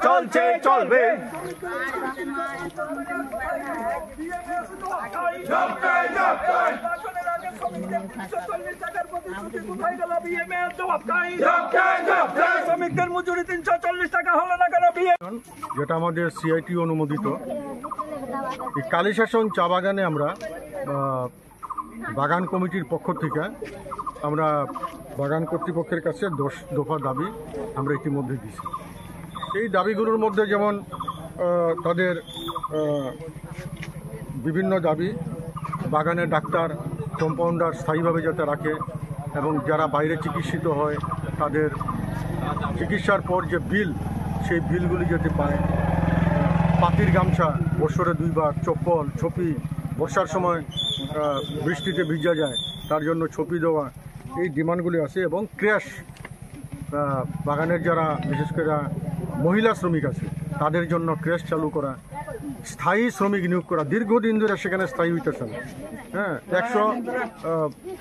চলছে চলবে শ্রমিকদের মজুরি 340 টাকা হলো না কেন? যেটা আমাদের সিআইটি অনুমোদিত এই কালীশাসন চা বাগানে আমরা বাগান কমিটির পক্ষ থেকে আমরা বাগান কর্তৃপক্ষের কাছে 10 দফা দাবি আমরা ইতিমধ্যে দিয়েছি। এই দাবিগুলোর মধ্যে যেমন তাদের বিভিন্ন দাবি, বাগানের ডাক্তার কম্পাউন্ডার স্থায়ীভাবে যাতে রাখে এবং যারা বাইরে চিকিৎসিত হয় তাদের চিকিৎসার পর যে বিল, সেই বিলগুলি যাতে পায়, পাতির গামছা বছরে 2 বার, চপ্পল, ছপি, বর্ষার সময় বৃষ্টিতে ভিজা যায় তার জন্য ছপি দেওয়া, এই ডিমান্ডগুলি আছে। এবং ক্র্যাশ বাগানের যারা বিশেষ করে মহিলা শ্রমিক আছে তাদের জন্য ক্র্যাশ চালু করা, স্থায়ী শ্রমিক নিয়োগ করা, দীর্ঘদিন ধরে সেখানে স্থায়ী হইতেছে না। হ্যাঁ,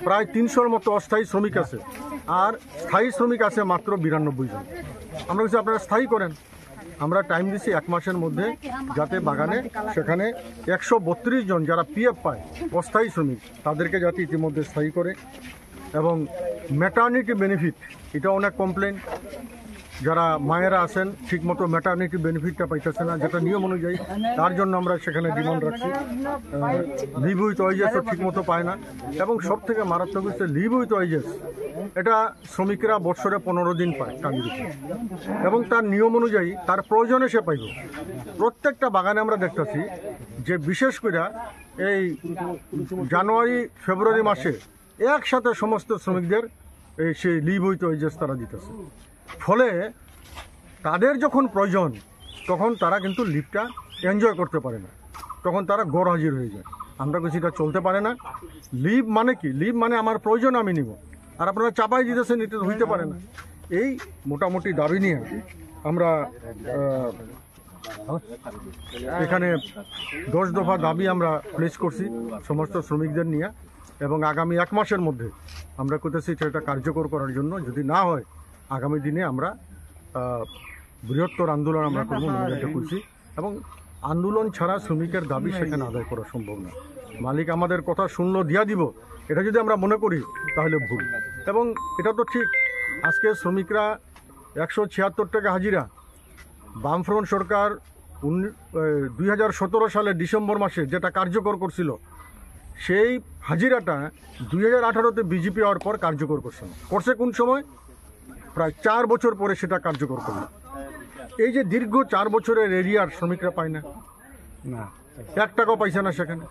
প্রায় 300-র মতো অস্থায়ী শ্রমিক আছে, আর স্থায়ী শ্রমিক আছে মাত্র 92 জন। আমরা বলছি আপনারা স্থায়ী করেন। আমরা টাইম দিচ্ছি 1 মাসের মধ্যে, যাতে বাগানে সেখানে 132 জন যারা পিএফ পায় অস্থায়ী শ্রমিক তাদেরকে যাতে ইতিমধ্যে স্থায়ী করে। এবং ম্যাটারনিটি বেনিফিট, এটা অনেক কমপ্লেন, যারা মায়েরা আছেন ঠিকমতো ম্যাটারনিটি বেনিফিটটা পাইতেছে না যেটা নিয়ম অনুযায়ী, তার জন্য আমরা সেখানে ডিমান্ড রাখছি। লিভ উইথ ওয়েজেসও ঠিকমতো পায় না। এবং সব থেকে মারাত্মক হচ্ছে লিভ উইথ ওয়েজেস, এটা শ্রমিকরা বছরে 15 দিন পায় কাজের উপর, এবং তার নিয়ম অনুযায়ী তার প্রয়োজনে সে পাইব। প্রত্যেকটা বাগানে আমরা দেখতেছি যে বিশেষ করে এই জানুয়ারি ফেব্রুয়ারি মাসে একসাথে সমস্ত শ্রমিকদের সেই লিভ উইথ ওয়েজেস তারা দিতেছে। ফলে তাদের যখন প্রয়োজন তখন তারা কিন্তু লিভটা এনজয় করতে পারে না, তখন তারা গড় হাজির হয়ে যায়। আমরা কিছু এটা চলতে পারে না। লিভ মানে কি? লিভ মানে আমার প্রয়োজন আমি নিব, আর আপনারা চাপাই দিতেছেন, এটা হইতে পারে না। এই মোটামুটি দাবি নিয়ে আমরা এখানে 10 দফা দাবি আমরা প্লেস করছি সমস্ত শ্রমিকদের নিয়ে, এবং আগামী 1 মাসের মধ্যে আমরা করতেছি সেটা কার্যকর করার জন্য। যদি না হয় আগামী দিনে আমরা বৃহত্তর আন্দোলন আমরা করবো, নিবেদন করছি। এবং আন্দোলন ছাড়া শ্রমিকের দাবি সেখানে আদায় করা সম্ভব না। মালিক আমাদের কথা শুনলো দিয়া দিব, এটা যদি আমরা মনে করি তাহলে ভুল। এবং এটা তো ঠিক, আজকে শ্রমিকরা 176 টাকা হাজিরা, বামফ্রন্ট সরকার 2017 সালে ডিসেম্বর মাসে যেটা কার্যকর করছিল, সেই হাজিরাটা 2018-তে বিজেপি হওয়ার পর কার্যকর করছে কোন সময়? প্রায় 4 বছর পরে সেটা কার্যকর করল। এই যে দীর্ঘ 4 বছরের এরিয়ার শ্রমিকরা পায় না, 1 টাকাও পাইছে না সেখানে।